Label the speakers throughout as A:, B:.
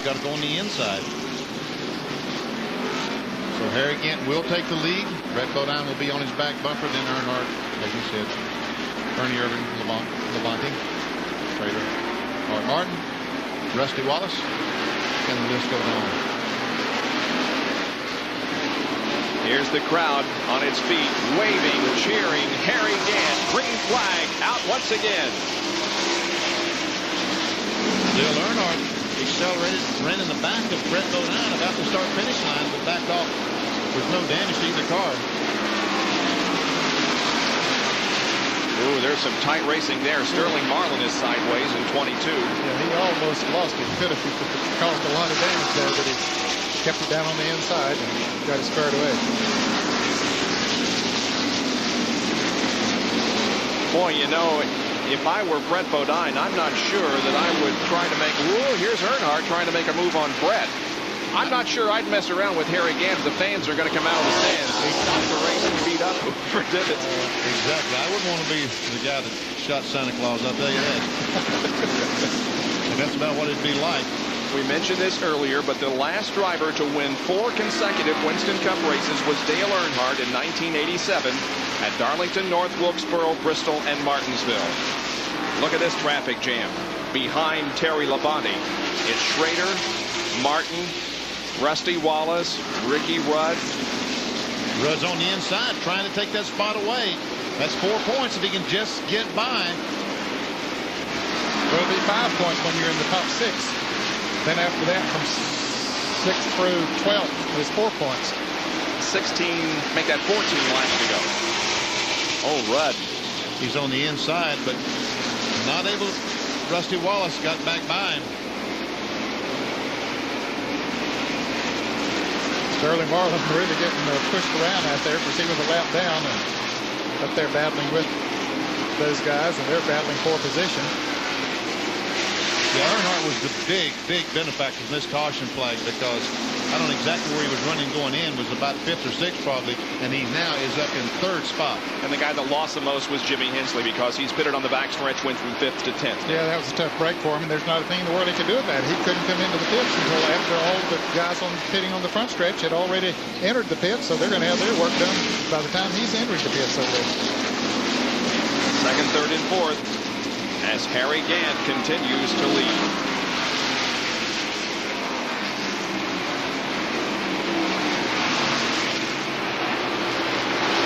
A: got to go on the inside. So Harry Gant will take the lead. Brett Bodine will be on his back bumper. Then Earnhardt, as you said, Ernie Irvin, Labonte, Trader, Mark Martin, Rusty Wallace, and the list goes on.
B: Here's the crowd on its feet, waving, cheering. Harry Gant, green flag, out once again.
A: Dale Earnhardt accelerated, ran in the back of Brett Bodine about to start finish line, but backed off with no damage to either car.
B: Ooh, there's some tight racing there. Sterling Marlin is sideways in 22.
C: Yeah, he almost lost it. Could have caused a lot of damage there, but he kept it down on the inside and got it squared away.
B: Boy, you know, if I were Brett Bodine, I'm not sure that I would try to make. Ooh, here's Earnhardt trying to make a move on Brett. I'm not sure I'd mess around with Harry Gant. The fans are going to come out of the stands. They stopped the race and beat up for divots.
A: Exactly. I wouldn't want to be the guy that shot Santa Claus, I'll tell you that. And that's about what it'd be like.
B: We mentioned this earlier, but the last driver to win 4 consecutive Winston Cup races was Dale Earnhardt in 1987 at Darlington, North Wilkesboro, Bristol, and Martinsville. Look at this traffic jam. Behind Terry Labonte, it's Schrader, Martin, Rusty Wallace, Ricky Rudd.
A: Rudd's on the inside trying to take that spot away. That's 4 points if he can just get by.
C: Well, it'll be 5 points when you're in the top 6. Then after that, from 6 through 12 is 4 points.
B: 16, make that 14 laps to go. Oh, Rudd.
A: He's on the inside, but not able. Rusty Wallace got back by him.
C: Sterling Marlin really getting pushed around out there because he was a lap down and up there battling with those guys, and they're battling for position.
A: Yeah, Earnhardt was the big benefactor of this caution flag, because I don't know exactly where he was running going in, was about 5th or 6th probably, and he now is up in 3rd spot.
B: And the guy that lost the most was Jimmy Hensley, because he's pitted on the backstretch, went from 5th to 10th.
C: Yeah, that was a tough break for him, and there's not a thing in the world he could do with that. He couldn't come into the pits until after all the guys pitting on the front stretch had already entered the pits, so they're going to have their work done by the time he's entering the pits over there.
B: 2nd, 3rd, and 4th as Harry Gant continues to lead.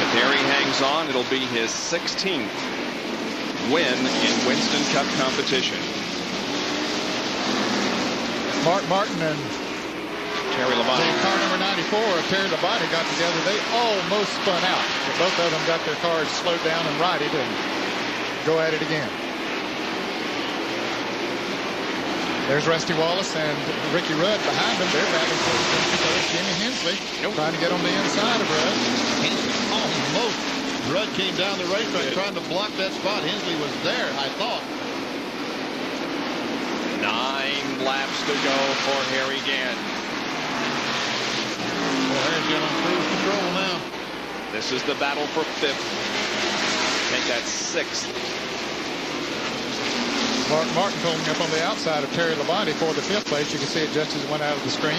B: If Harry hangs on, it'll be his 16th win in Winston Cup competition.
C: Mark Martin and
B: Terry Labonte.
C: Car number 94, Terry Labonte, got together. They almost spun out, but both of them got their cars slowed down and righted and go at it again. There's Rusty Wallace and Ricky Rudd behind them. They're battling for the position. So it's Jimmy Hensley trying to get on the inside of Rudd.
A: Hensley almost. Rudd came down the racetrack trying to block that spot. Hensley was there, I thought.
B: 9 laps to go for Harry Gant.
A: Well, Harry's got on cruise control now.
B: This is the battle for 5th. Make that 6th.
C: Mark Martin pulling up on the outside of Terry Labonte for the 5th place. You can see it just as it went out of the screen.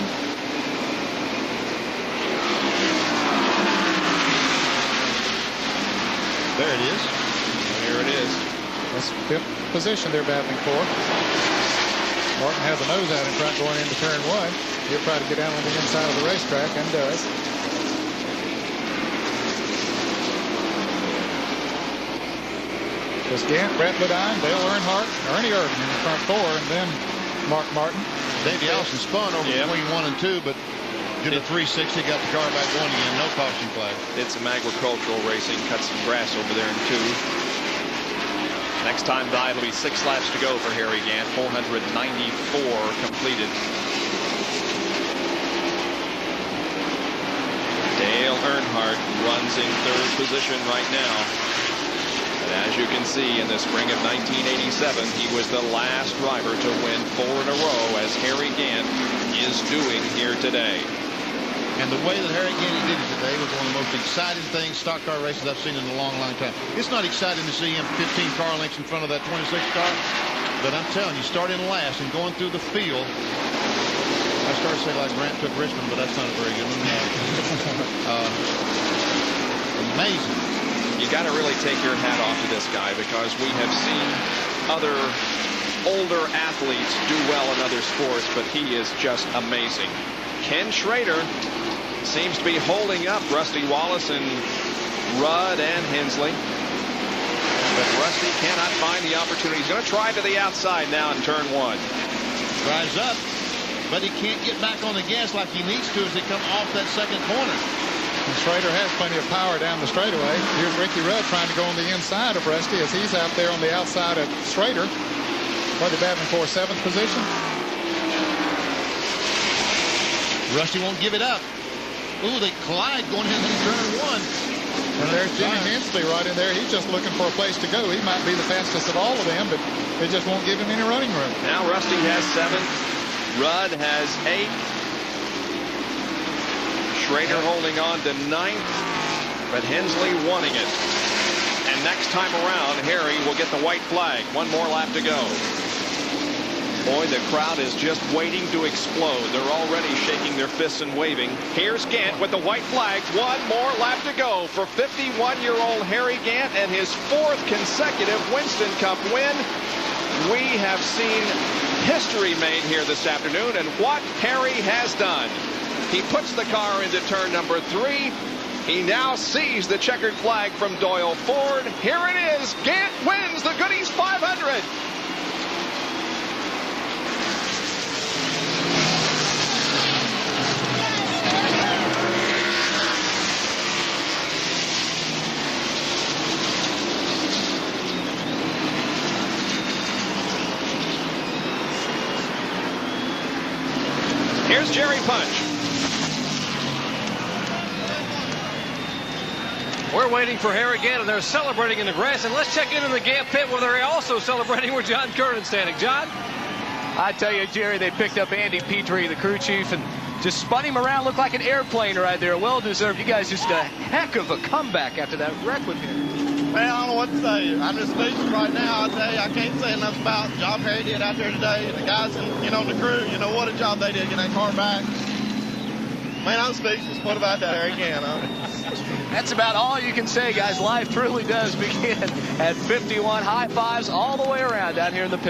A: There it is.
B: Here it is.
C: That's 5th position they're battling for. Martin has a nose out in front going into turn 1. He'll try to get down on the inside of the racetrack, and does. There's Gant, Brett Bodine, Dale Earnhardt, Ernie Irvin in the front 4, and then Mark Martin.
A: Davey Allison spun over between 1 and 2, but did a 360, got the car back going again. No caution flag.
B: Did some agricultural racing, cut some grass over there in 2. Next time by, it'll be 6 laps to go for Harry Gant. 494 completed. Dale Earnhardt runs in 3rd position right now. As you can see, in the spring of 1987, he was the last driver to win 4 in a row, as Harry Gant is doing here today.
A: And the way that Harry Gant did it today was one of the most exciting things, stock car races I've seen in a long time. It's not exciting to see him 15 car lengths in front of that 26 car, but I'm telling you, starting last and going through the field, I started to say like Grant took Richmond, but that's not a very good one. Amazing.
B: You got to really take your hat off to this guy, because we have seen other older athletes do well in other sports, but he is just amazing. Ken Schrader seems to be holding up Rusty Wallace and Rudd and Hensley, but Rusty cannot find the opportunity. He's going to try to the outside now in turn 1.
A: Drives up, but he can't get back on the gas like he needs to as they come off that second corner.
C: And Schrader has plenty of power down the straightaway. Here's Ricky Rudd trying to go on the inside of Rusty as he's out there on the outside of Schrader. What are they batting for, 7th position?
A: Rusty won't give it up. Ooh, they collide going into turn 1.
C: And there's Jimmy Hensley right in there. He's just looking for a place to go. He might be the fastest of all of them, but they just won't give him any running room.
B: Now Rusty has 7. Rudd has 8. Schrader holding on to 9th, but Hensley wanting it. And next time around, Harry will get the white flag. 1 more lap to go. Boy, the crowd is just waiting to explode. They're already shaking their fists and waving. Here's Gant with the white flag. 1 more lap to go for 51-year-old Harry Gant and his 4th consecutive Winston Cup win. We have seen history made here this afternoon, and what Harry has done. He puts the car into turn number 3. He now sees the checkered flag from Doyle Ford. Here it is. Gant wins the Goodies 500. Here's Jerry Punch.
D: We're waiting for Harry Gant, and they're celebrating in the grass. And let's check in the Gant pit where they're also celebrating where John Curtin's standing. John?
E: I tell you, Jerry, they picked up Andy Petrie, the crew chief, and just spun him around. Looked like an airplane right there. Well-deserved. You guys just a heck of a comeback after that wreck with him.
F: Man, I don't know what to say. I'm just speechless right now. I tell you, I can't say enough about the job Harry did out there today. And the guys, the crew, what a job they did getting that car back. Man, I'm speechless. What about that, Harry Gant?
E: That's about all you can say, guys. Life truly does begin at 51. High fives all the way around down here in the pit.